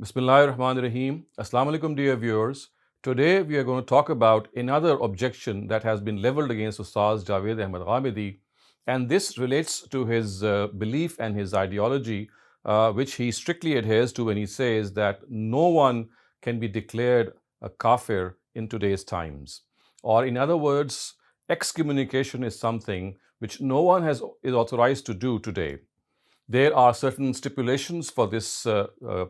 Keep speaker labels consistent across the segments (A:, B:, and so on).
A: Bismillahirrahmanirrahim. Assalamu alaikum, dear viewers. Today we are going to talk about another objection that has been leveled against Ustaz Javed Ahmad Ghamidi, and this relates to his belief and his ideology, which he strictly adheres to when he says that no one can be declared a kafir in today's times. Or in other words, excommunication is something which no one is authorized to do today. There are certain stipulations for this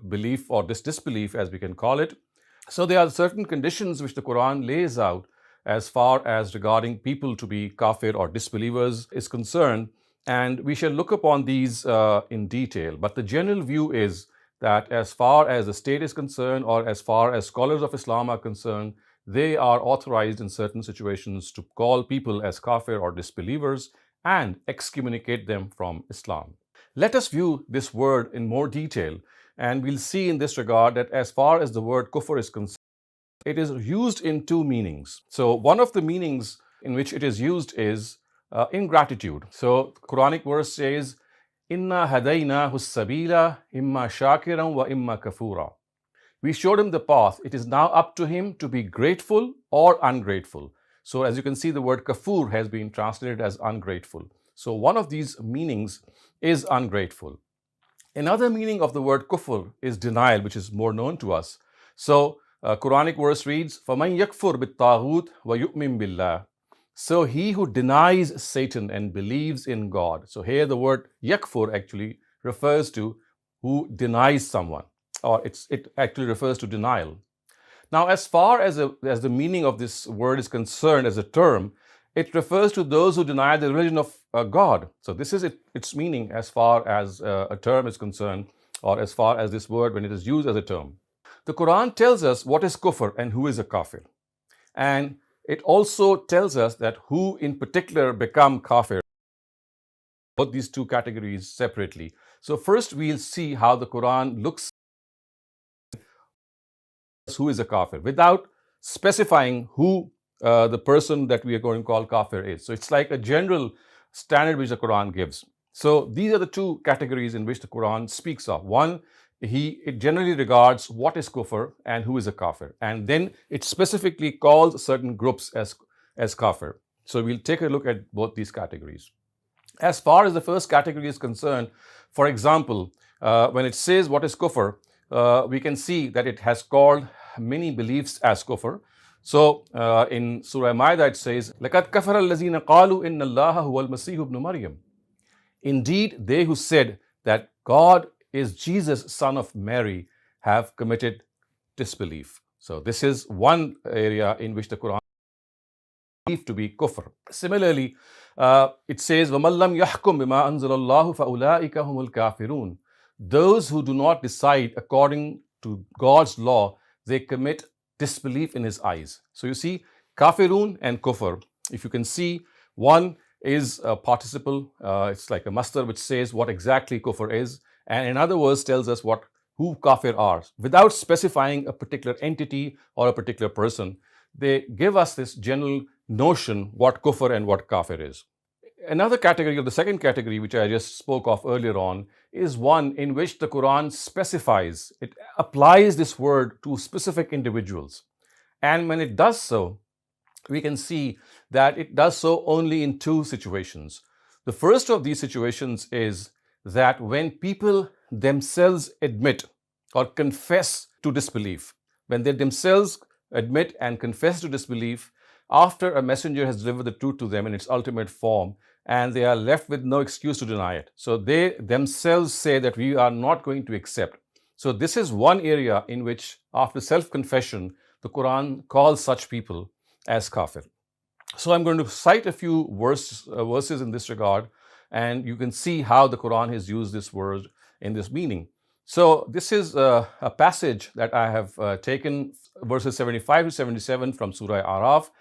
A: belief or this disbelief, as we can call it. So there are certain conditions which the Quran lays out as far as regarding people to be kafir or disbelievers is concerned, and we shall look upon these in detail. But the general view is that as far as the state is concerned, or as far as scholars of Islam are concerned, they are authorized in certain situations to call people as kafir or disbelievers and excommunicate them from Islam. Let us view this word in more detail, and we'll see in this regard that as far as the word kufur is concerned, it is used in two meanings. So one of the meanings in which it is used is ingratitude. So the Quranic verse says, Inna hadaynahu sabila imma shakiran wa imma kafura. We showed him the path. It is now up to him to be grateful or ungrateful. So as you can see, the word kafur has been translated as ungrateful. So one of these meanings is ungrateful. Another meaning of the word kufr is denial, which is more known to us. So Quranic verse reads, فَمَنْ يَكْفُرْ بِالطَّاغُوتِ وَيُؤْمِنْ بِاللَّهِ. So he who denies Satan and believes in God. So here the word yakfur actually refers to who denies someone, or it actually refers to denial. Now, as far as the meaning of this word is concerned as a term, it refers to those who deny the religion of God. So this is its meaning as far as a term is concerned, or as far as this word when it is used as a term. The Quran tells us what is kufr and who is a kafir. And it also tells us that who in particular become kafir. Both these two categories separately. So first we'll see how the Quran looks at who is a kafir without specifying who the person that we are going to call kafir is. So it's like a general standard which the Quran gives. So these are the two categories in which the Quran speaks of. One, it generally regards what is kufr and who is a kafir, and then it specifically calls certain groups as kafir. So we'll take a look at both these categories. As far as the first category is concerned, for example, when it says what is kufr, we can see that it has called many beliefs as kufr. So in Surah Ma'idah it says, لَقَدْ كَفَرَ الَّذِينَ قَالُوا إِنَّ اللَّهَ هُوَ الْمَسِيحُ ابْنُ مَرْيَمَ. Indeed, they who said that God is Jesus, son of Mary, have committed disbelief. So this is one area in which the Quran believed to be kufr. Similarly, it says, وَمَنْ لَمْ يَحْكُمْ بِمَا أَنزَلَ اللَّهُ فَأُولَٰئِكَ هُمُ الْكَافِرُونَ. Those who do not decide according to God's law, they commit disbelief in his eyes. So you see, kafirun and kufr, if you can see, one is a participle, it's like a masdar which says what exactly kufr is, and in other words tells us who kafir are. Without specifying a particular entity or a particular person, they give us this general notion what kufr and what kafir is. Another category, or the second category, which I just spoke of earlier on, is one in which the Quran specifies, it applies this word to specific individuals. And when it does so, we can see that it does so only in two situations. The first of these situations is that when people themselves admit or confess to disbelief, when they themselves admit and confess to disbelief after a messenger has delivered the truth to them in its ultimate form, and they are left with no excuse to deny it. So they themselves say that we are not going to accept. So this is one area in which, after self-confession, the Quran calls such people as kafir. So I'm going to cite a few verses in this regard, and you can see how the Quran has used this word in this meaning. So this is a passage that I have taken, verses 75 to 77 from Surah Araf.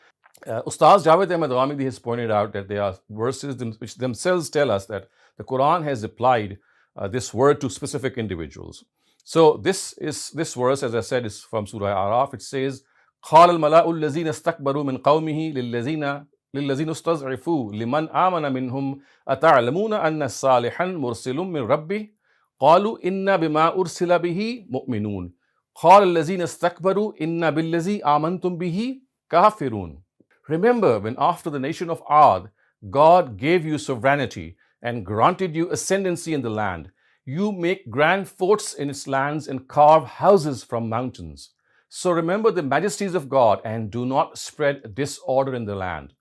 A: Ustaz Javed Ahmad Ghamidi has pointed out that there are verses which themselves tell us that the Quran has applied this word to specific individuals. So this verse, as I said, is from Surah Araf. It says, قال الملأ الذين استكبروا من قومه للذين استضعفوا لمن آمن منهم أتعلمون أن صالحا مرسل من ربه قالوا إنا بما أرسل به مؤمنون. قال الذين استكبروا إنا بالذي آمنتم به كافرون. Remember when after the nation of Ad, God gave you sovereignty and granted you ascendancy in the land. You make grand forts in its lands and carve houses from mountains. So remember the majesties of God and do not spread disorder in the land.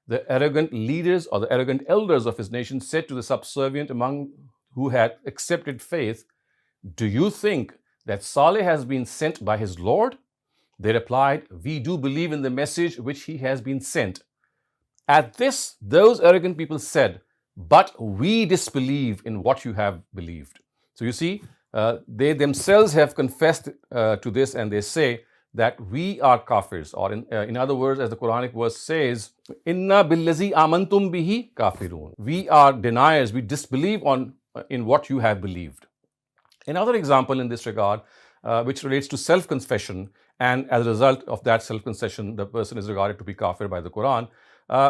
A: The arrogant leaders or the arrogant elders of his nation said to the subservient among who had accepted faith, do you think that Saleh has been sent by his Lord? They replied, we do believe in the message which he has been sent. At this, those arrogant people said, but we disbelieve in what you have believed. So you see, they themselves have confessed to this, and they say that we are kafirs, or in other words, as the Quranic verse says, Inna billazi amantum bihi kafirun. We are deniers, we disbelieve in what you have believed. Another example in this regard, which relates to self-confession, and as a result of that self-concession, the person is regarded to be kafir by the Quran.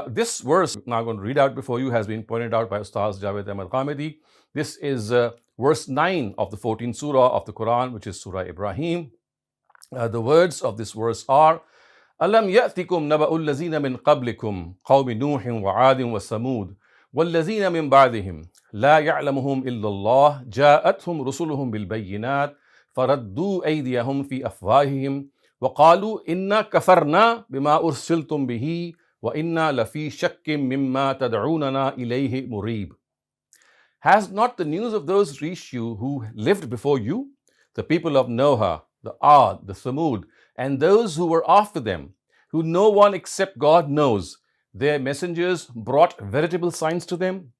A: This verse, now I'm going to read out before you, has been pointed out by Ustaz Javed Ahmad Ghamidi. This is verse 9 of the 14th surah of the Quran, which is Surah Ibrahim. The words of this verse are, أَلَمْ يَأْتِكُمْ نَبَأُ الَّذِينَ مِنْ قَبْلِكُمْ قَوْمِ نُوحٍ وَعَادٍ وَثَمُودٍ وَالَّذِينَ مِنْ بَعْدِهِمْ لَا يَعْلَمُهُمْ إِلَّا اللَّهُ جَاءَتْهُمْ رُسُلُهُم بِالْبَيِّنَاتِ فَرَدُّوا أَيْدِيَهُمْ فِي أَفْوَاهِهِمْ وَقَالُوا إِنَّا كَفَرْنَا بِمَا أُرْسِلْتُمْ بِهِ وَإِنَّا لَفِي شَكٍّ مِّمَّا تَدْعُونَنَا إِلَيْهِ مُرِيبٍ. Has not the news of those reached you who lived before you, the people of Noah, the Ad, the Thamud, and those who were after them, who no one except God knows? Their messengers brought veritable signs to them.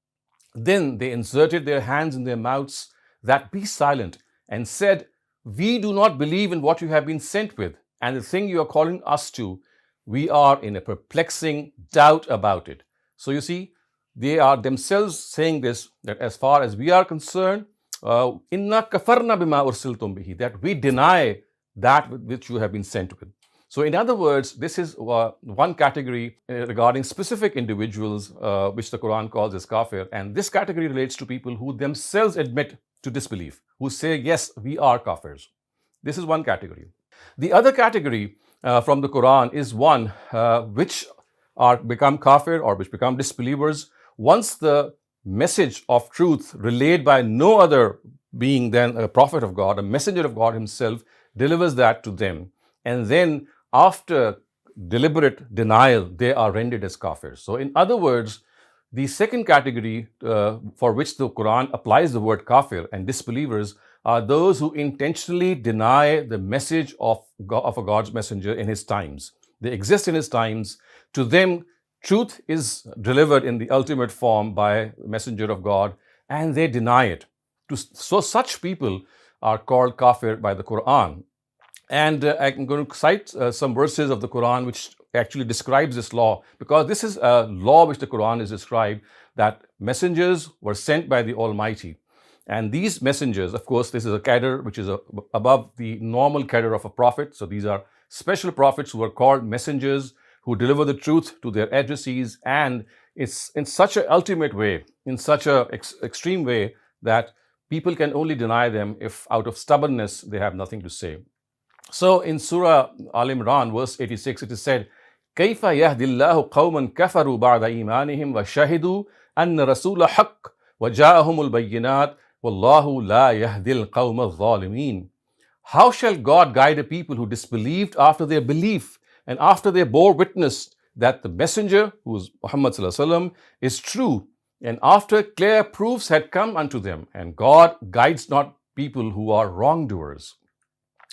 A: Then they inserted their hands in their mouths, that be silent, and said, we do not believe in what you have been sent with, and the thing you are calling us to, we are in a perplexing doubt about it. So you see, they are themselves saying this, that as far as we are concerned, inna kafarna bima ursiltum bihi, that we deny that which you have been sent with. So in other words, this is one category regarding specific individuals, which the Quran calls as kafir, and this category relates to people who themselves admit to disbelief, who say, yes, we are kafirs. This is one category. The other category from the Quran is one which become kafir or which become disbelievers once the message of truth relayed by no other being than a prophet of God, a messenger of God himself, delivers that to them. And then after deliberate denial, they are rendered as kafirs. So in other words, the second category for which the Quran applies the word kafir and disbelievers are those who intentionally deny the message of a God's messenger in his times. They exist in his times. To them, truth is delivered in the ultimate form by a messenger of God, and they deny it. So such people are called kafir by the Quran. And I'm going to cite some verses of the Quran which actually describes this law, because this is a law which the Quran is described, that messengers were sent by the Almighty. And these messengers, of course, this is a cadre which is above the normal cadre of a prophet. So these are special prophets who are called messengers, who deliver the truth to their addressees, and it's in such an ultimate way, in such an extreme way, that people can only deny them if out of stubbornness they have nothing to say. So in Surah Al-Imran, verse 86, it is said, كَيْفَ يَهْدِ اللَّهُ قَوْمًا كَفَرُوا بَعْدَ إِيمَانِهِمْ وَشَهِدُوا أَنَّ رَسُولَ حَقٍّ وَجَاءَهُمُ الْبَيِّنَاتِ وَاللَّهُ لَا يَهْدِي الْقَوْمَ الظَّالِمِينَ. How shall God guide a people who disbelieved after their belief, and after they bore witness that the messenger, who is Muhammad sallallahu alaihi wasallam, is true, and after clear proofs had come unto them, and God guides not people who are wrongdoers.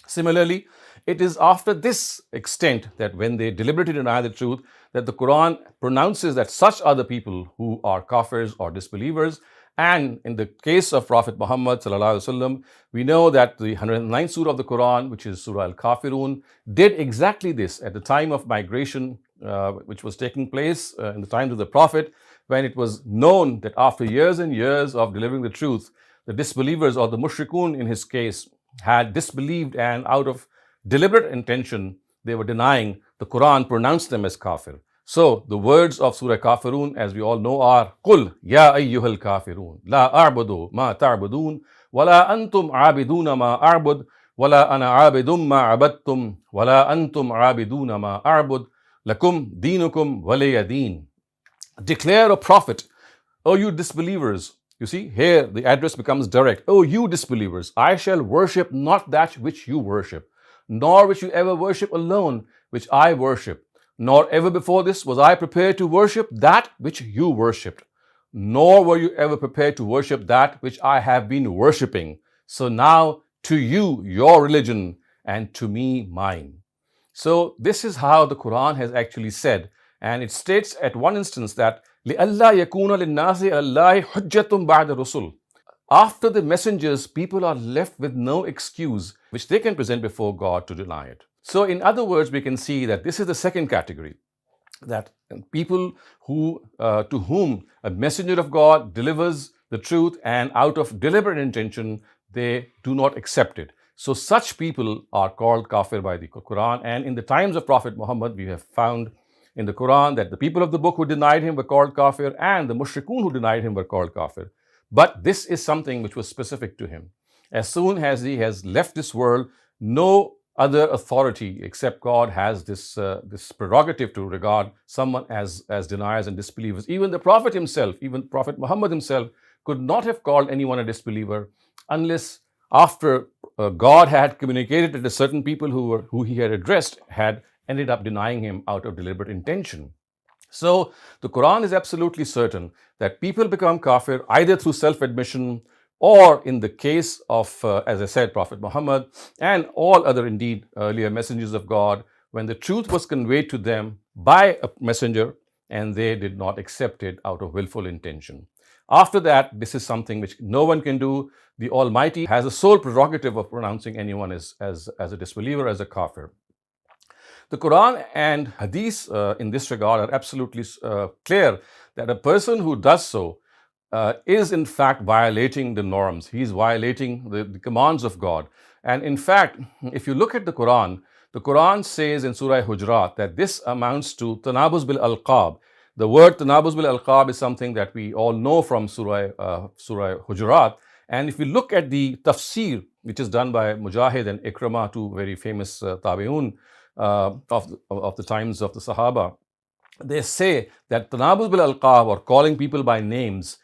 A: Similarly, it is after this extent that when they deliberately deny the truth, that the Quran pronounces that such are the people who are kafirs or disbelievers. And in the case of Prophet Muhammad sallallahu alaihi wasallam, we know that the 109th surah of the Quran, which is Surah Al-Kafirun, did exactly this at the time of migration, which was taking place in the times of the Prophet, when it was known that after years and years of delivering the truth, the disbelievers, or the mushrikun in his case, had disbelieved, and out of deliberate intention they were denying. The Quran pronounced them as kafir. So the words of Surah Kafirun, as we all know, are قُلْ يَا أَيُّهَا الْكَافِرُونَ لَا أَعْبُدُ مَا تَعْبُدُونَ وَلَا أَنْتُمْ عَابِدُونَ مَا أَعْبُدُ وَلَا أَنَا عَابِدٌ مَا عَبَدتُّمْ وَلَا أَنْتُمْ عَابِدُونَ مَا أَعْبُدُ لَكُمْ دِينُكُمْ وَلِيَ دِينِ. Declare a prophet, O you disbelievers. You see, here the address becomes direct. O you disbelievers, I shall worship not that which you worship, nor which you ever worship alone, which I worship. Nor ever before this was I prepared to worship that which you worshipped, nor were you ever prepared to worship that which I have been worshipping. So now to you your religion, and to me mine. So this is how the Quran has actually said, and it states at one instance that لِأَلَّا يَكُونَ لِلنَّاسِ عَلَى اللَّهِ حُجَّةٌ بَعْدَ الرُّسُلِ. After the messengers, people are left with no excuse which they can present before God to deny it. So in other words, we can see that this is the second category, that people who to whom a messenger of God delivers the truth and out of deliberate intention they do not accept it. So such people are called kafir by the Quran, and in the times of Prophet Muhammad we have found in the Quran that the people of the book who denied him were called kafir, and the mushrikun who denied him were called kafir. But this is something which was specific to him. As soon as he has left this world, no other authority except God has this prerogative to regard someone as deniers and disbelievers. Even the Prophet himself, even Prophet Muhammad himself, could not have called anyone a disbeliever unless after God had communicated that the certain people who he had addressed had ended up denying him out of deliberate intention. So the Quran is absolutely certain that people become kafir either through self-admission, or in the case of, as I said, Prophet Muhammad and all other indeed earlier messengers of God, when the truth was conveyed to them by a messenger and they did not accept it out of willful intention. After that, this is something which no one can do. The Almighty has a sole prerogative of pronouncing anyone as a disbeliever, as a kafir. The Quran and Hadith in this regard are absolutely clear that a person who does so is in fact violating the norms. He is violating the commands of God. And in fact, if you look at the Quran says in Surah Hujurat that this amounts to tanabuz bil alqab. The word tanabuz bil alqab is something that we all know from Surah Hujurat. And if we look at the tafsir, which is done by Mujahid and Ikramah, two very famous tabi'un of the times of the Sahaba, they say that tanabuz bil alqab, or calling people by names,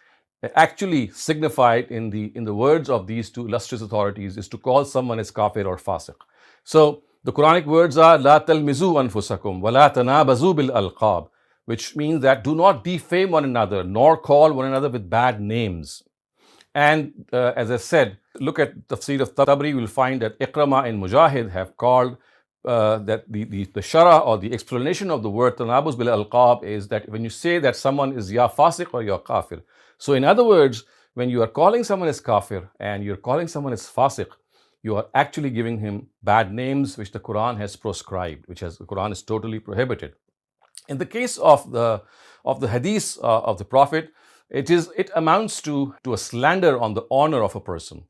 A: actually signified in the words of these two illustrious authorities is to call someone as kafir or fasiq. So the Quranic words are la talmizu anfusakum wa la tanabazu bil alqab, which means that do not defame one another nor call one another with bad names. And as I said, look at Tafsir of Tabari, you will find that Ikrama and Mujahid have called that the shara or the explanation of the word tanabuz bil alqab is that when you say that someone is ya fasiq or ya kafir. So in other words, when you are calling someone as kafir and you're calling someone as fasiq, you are actually giving him bad names which the Quran has proscribed, the Quran is totally prohibited. In the case of the hadith of the Prophet, it amounts to a slander on the honor of a person.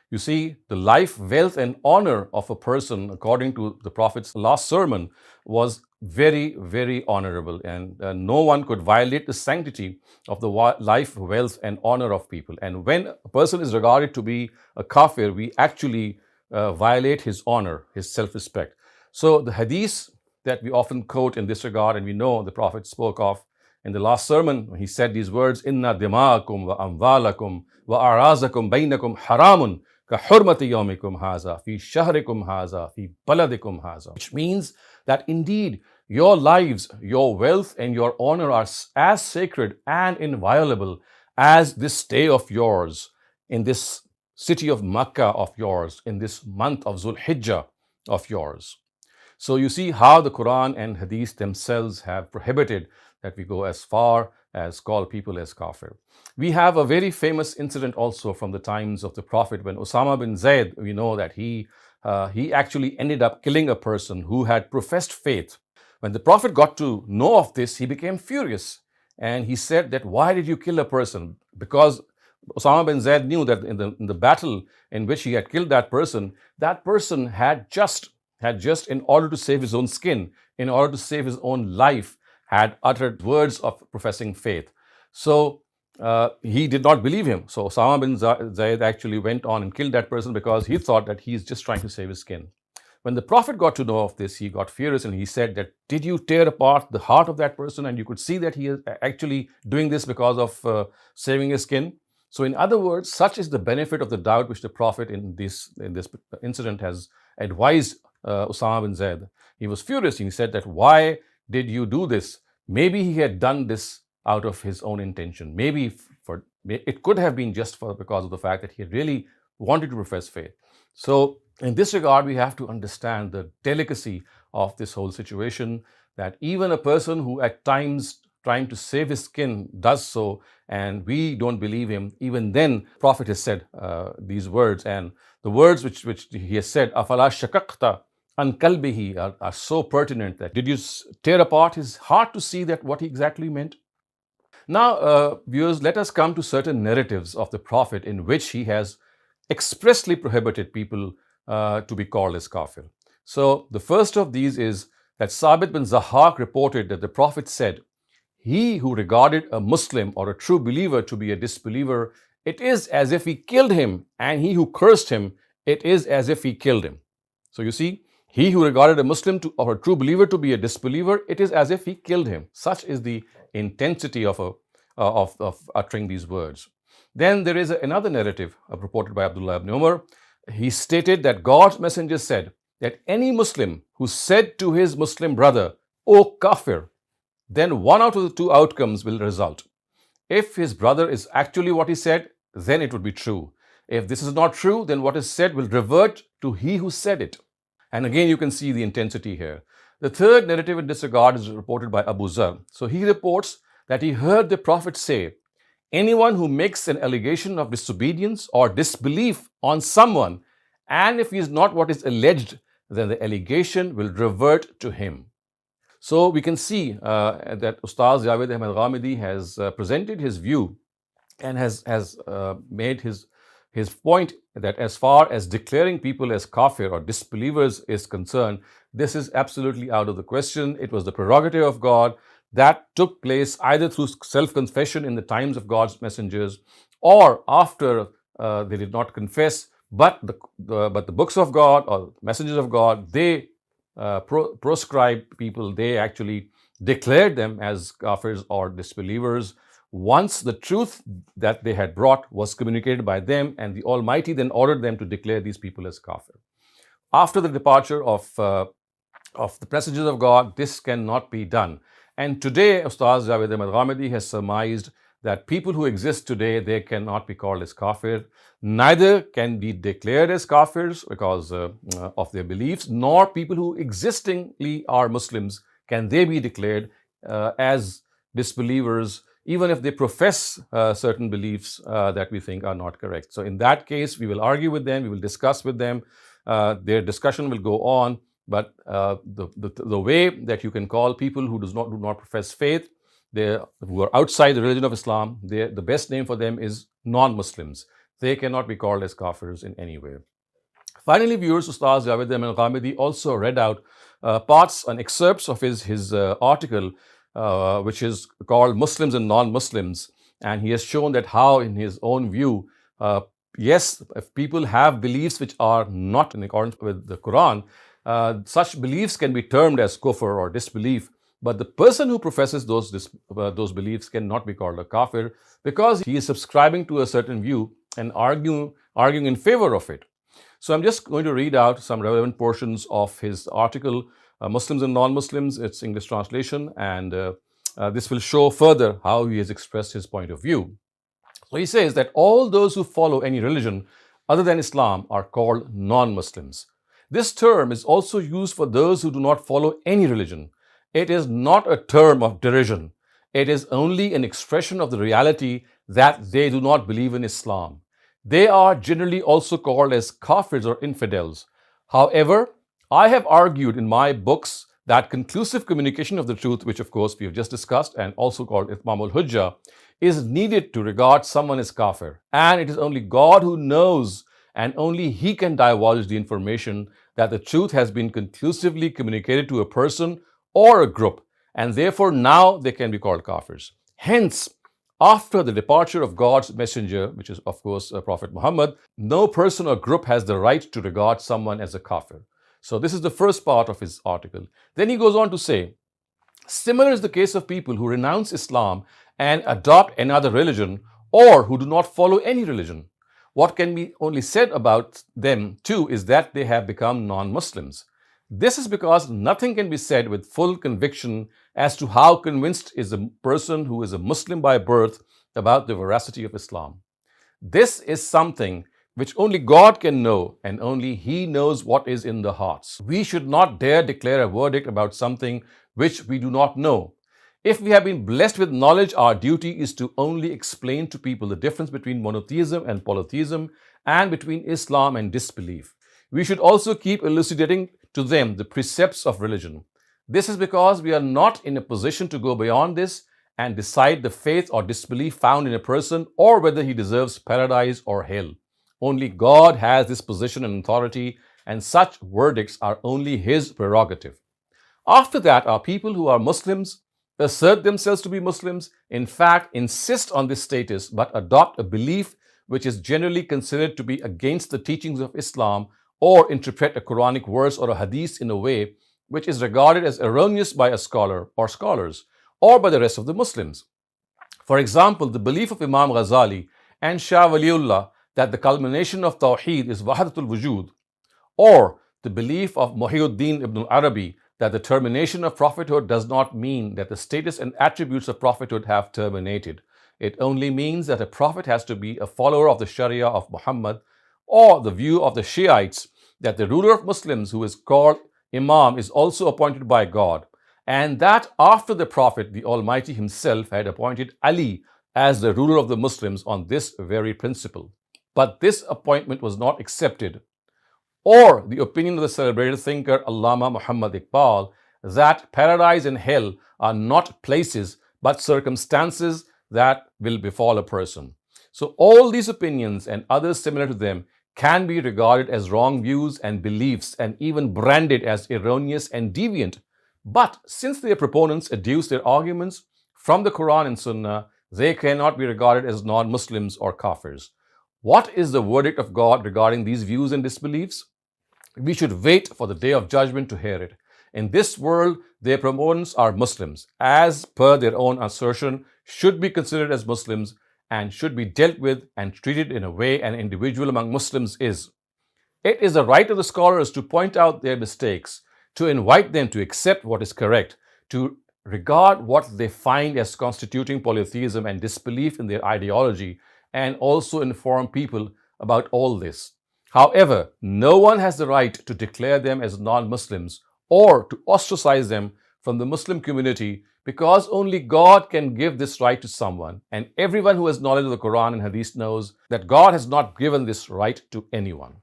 A: You see, the life, wealth, and honor of a person, according to the Prophet's last sermon, was very, very honorable, and no one could violate the sanctity of the life, wealth, and honor of people. And when a person is regarded to be a kafir, we actually violate his honor, his self-respect. So the hadith that we often quote in this regard, and we know the Prophet spoke of in the last sermon, he said these words, Inna dima'akum wa amwalakum wa a'razakum bainakum haramun ka hurmati yawmikum haza fi shahrikum haza fi baladikum haza. Which means that indeed your lives, your wealth, and your honor are as sacred and inviolable as this day of yours, in this city of Makkah of yours, in this month of Zul Hijjah of yours. So you see how the Quran and Hadith themselves have prohibited that we go as far as call people as kafir. We have a very famous incident also from the times of the Prophet when Osama bin Zayd, we know that he actually ended up killing a person who had professed faith. When the Prophet got to know of this, he became furious and he said that, why did you kill a person? Because Osama bin Zayd knew that in the battle in which he had killed that person had just in order to save his own skin, in order to save his own life, had uttered words of professing faith. So he did not believe him. So Osama bin Zayd actually went on and killed that person because he thought that he's just trying to save his skin. When the Prophet got to know of this, he got furious and he said that, did you tear apart the heart of that person? And you could see that he is actually doing this because of saving his skin. So in other words, such is the benefit of the doubt which the Prophet in this incident has advised Osama bin Zayd. He was furious. He said that, why did you do this? Maybe he had done this out of his own intention. Maybe it could have been just because of the fact that he really wanted to profess faith. So in this regard, we have to understand the delicacy of this whole situation, that even a person who at times trying to save his skin does so, and we don't believe him, even then Prophet has said these words, and the words which he has said, afala shakakta an kalbihi, are so pertinent. That did you tear apart his heart to see that what he exactly meant? Now, viewers, let us come to certain narratives of the Prophet in which he has expressly prohibited people to be called as kafir. So the first of these is that Sabit bin Zahak reported that the Prophet said, he who regarded a Muslim or a true believer to be a disbeliever, it is as if he killed him, and he who cursed him, it is as if he killed him. So you see, he who regarded a Muslim or a true believer to be a disbeliever, it is as if he killed him. Such is the intensity of uttering these words. Then there is another narrative reported by Abdullah ibn Umar. He stated that God's messenger said that any Muslim who said to his Muslim brother, "O kafir," then one out of the two outcomes will result. If his brother is actually what he said, then it would be true. If this is not true, then what is said will revert to he who said it. And again, you can see the intensity here. The third narrative in this regard is reported by Abu Zar. So he reports that he heard the Prophet say, anyone who makes an allegation of disobedience or disbelief on someone, and if he is not what is alleged, then the allegation will revert to him. So we can see that Ustaz Javed Ahmad Ghamidi has presented his view and has made his point that as far as declaring people as kafir or disbelievers is concerned, this is absolutely out of the question. It was the prerogative of God that took place either through self-confession in the times of God's messengers, or after they did not confess, but the books of God or messengers of God, they proscribed people, they actually declared them as kafirs or disbelievers once the truth that they had brought was communicated by them, and the Almighty then ordered them to declare these people as kafir. After the departure of the messengers of God, this cannot be done. And today, Ustaz Javed Ahmad Ghamidi has surmised that people who exist today, they cannot be called as kafir, neither can be declared as kafirs because of their beliefs, nor people who existingly are Muslims can they be declared as disbelievers, even if they profess certain beliefs that we think are not correct. So in that case, we will argue with them, we will discuss with them, their discussion will go on, but the way that you can call people who do not profess faith, who are outside the religion of Islam, the best name for them is non-Muslims. They cannot be called as kafirs in any way. Finally, viewers, Ustaz Javed Ahmad Ghamidi also read out parts and excerpts of his article, which is called Muslims and Non-Muslims. And he has shown that how, in his own view, yes, if people have beliefs which are not in accordance with the Quran, such beliefs can be termed as kufur or disbelief. But the person who professes those beliefs cannot be called a kafir because he is subscribing to a certain view and arguing in favor of it. So I'm just going to read out some relevant portions of his article, Muslims and Non-Muslims, its English translation, and this will show further how he has expressed his point of view. So he says that all those who follow any religion other than Islam are called non-Muslims. This term is also used for those who do not follow any religion. It is not a term of derision. It is only an expression of the reality that they do not believe in Islam. They are generally also called as kafirs or infidels. However, I have argued in my books that conclusive communication of the truth, which of course we have just discussed and also called Itmamul Hujjah, is needed to regard someone as kafir. And it is only God who knows, and only He can divulge the information that the truth has been conclusively communicated to a person or a group, and therefore now they can be called kafirs. Hence, After the departure of God's messenger, which is of course Prophet Muhammad, no person or group has the right to regard someone as a kafir. So this is the first part of his article. Then he goes on to say, similar is the case of people who renounce Islam and adopt another religion, or who do not follow any religion. What can be only said about them too is that they have become non-Muslims. This is because nothing can be said with full conviction as to how convinced is a person who is a Muslim by birth about the veracity of Islam. This is something which only God can know, and only He knows what is in the hearts. We should not dare declare a verdict about something which we do not know. If we have been blessed with knowledge, our duty is to only explain to people the difference between monotheism and polytheism, and between Islam and disbelief. We should also keep elucidating to them the precepts of religion. This is because we are not in a position to go beyond this and decide the faith or disbelief found in a person, or whether he deserves paradise or hell. Only God has this position and authority, and such verdicts are only His prerogative. After that, our people who are Muslims, assert themselves to be Muslims, in fact insist on this status, but adopt a belief which is generally considered to be against the teachings of Islam, or interpret a Quranic verse or a hadith in a way which is regarded as erroneous by a scholar or scholars, or by the rest of the Muslims. For example, the belief of Imam Ghazali and Shah Waliullah that the culmination of Tawheed is Wahdatul Wujud, or the belief of Muhyiddin ibn Arabi that the termination of prophethood does not mean that the status and attributes of prophethood have terminated. It only means that a prophet has to be a follower of the Sharia of Muhammad, or the view of the Shiites that the ruler of Muslims who is called Imam is also appointed by God, and that after the Prophet, the Almighty Himself had appointed Ali as the ruler of the Muslims on this very principle. But this appointment was not accepted. Or the opinion of the celebrated thinker Allama Muhammad Iqbal that paradise and hell are not places but circumstances that will befall a person. So all these opinions and others similar to them can be regarded as wrong views and beliefs, and even branded as erroneous and deviant. But since their proponents adduce their arguments from the Quran and Sunnah, they cannot be regarded as non-Muslims or kafirs. What is the verdict of God regarding these views and disbeliefs? We should wait for the day of judgment to hear it. In this world, their proponents are Muslims, as per their own assertion, should be considered as Muslims, and should be dealt with and treated in a way an individual among Muslims is. It is the right of the scholars to point out their mistakes, to invite them to accept what is correct, to regard what they find as constituting polytheism and disbelief in their ideology, and also inform people about all this. However, no one has the right to declare them as non-Muslims or to ostracize them from the Muslim community, because only God can give this right to someone, and everyone who has knowledge of the Quran and Hadith knows that God has not given this right to anyone.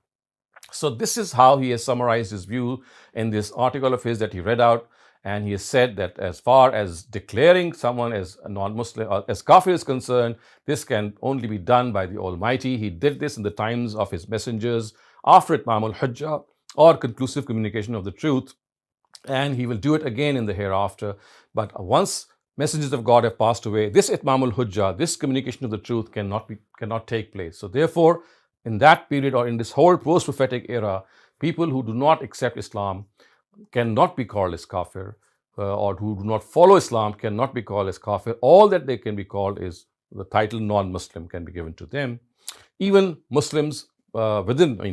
A: So this is how he has summarized his view in this article of his that he read out, and he has said that as far as declaring someone as a non-Muslim or as kafir is concerned, this can only be done by the Almighty. He did this in the times of his messengers, after Itmam al-Hujjah or conclusive communication of the truth, and he will do it again in the hereafter. But once messengers of God have passed away, this Itmam al-Hujjah, this communication of the truth cannot take place. So therefore, in that period or in this whole post-prophetic era, people who do not accept Islam cannot be called as kafir, or who do not follow Islam cannot be called as kafir. All that they can be called is the title non-Muslim can be given to them. Even Muslims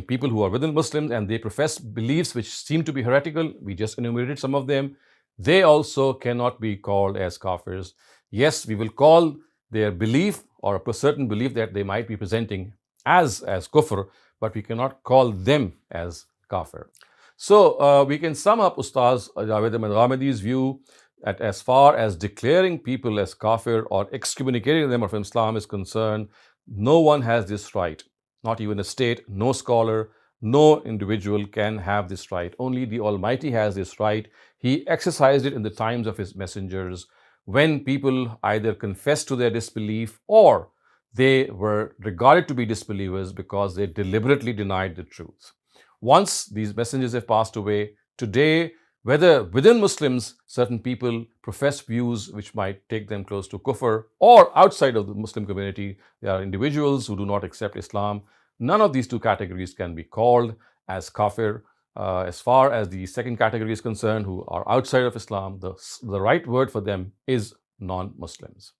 A: people who are within Muslims and they profess beliefs which seem to be heretical, we just enumerated some of them, they also cannot be called as kafirs. Yes, we will call their belief or a certain belief that they might be presenting as kufr, but we cannot call them as kafir. So we can sum up Ustaz Javed Ahmad Ghamidi's view that as far as declaring people as kafir or excommunicating them from Islam is concerned, no one has this right. Not even a state, no scholar, no individual can have this right. Only the Almighty has this right. He exercised it in the times of His messengers when people either confessed to their disbelief or they were regarded to be disbelievers because they deliberately denied the truth. Once these messengers have passed away, today Whether within Muslims, certain people profess views which might take them close to kufr, or outside of the Muslim community, there are individuals who do not accept Islam. None of these two categories can be called as kafir. As far as the second category is concerned, who are outside of Islam, the right word for them is non-Muslims.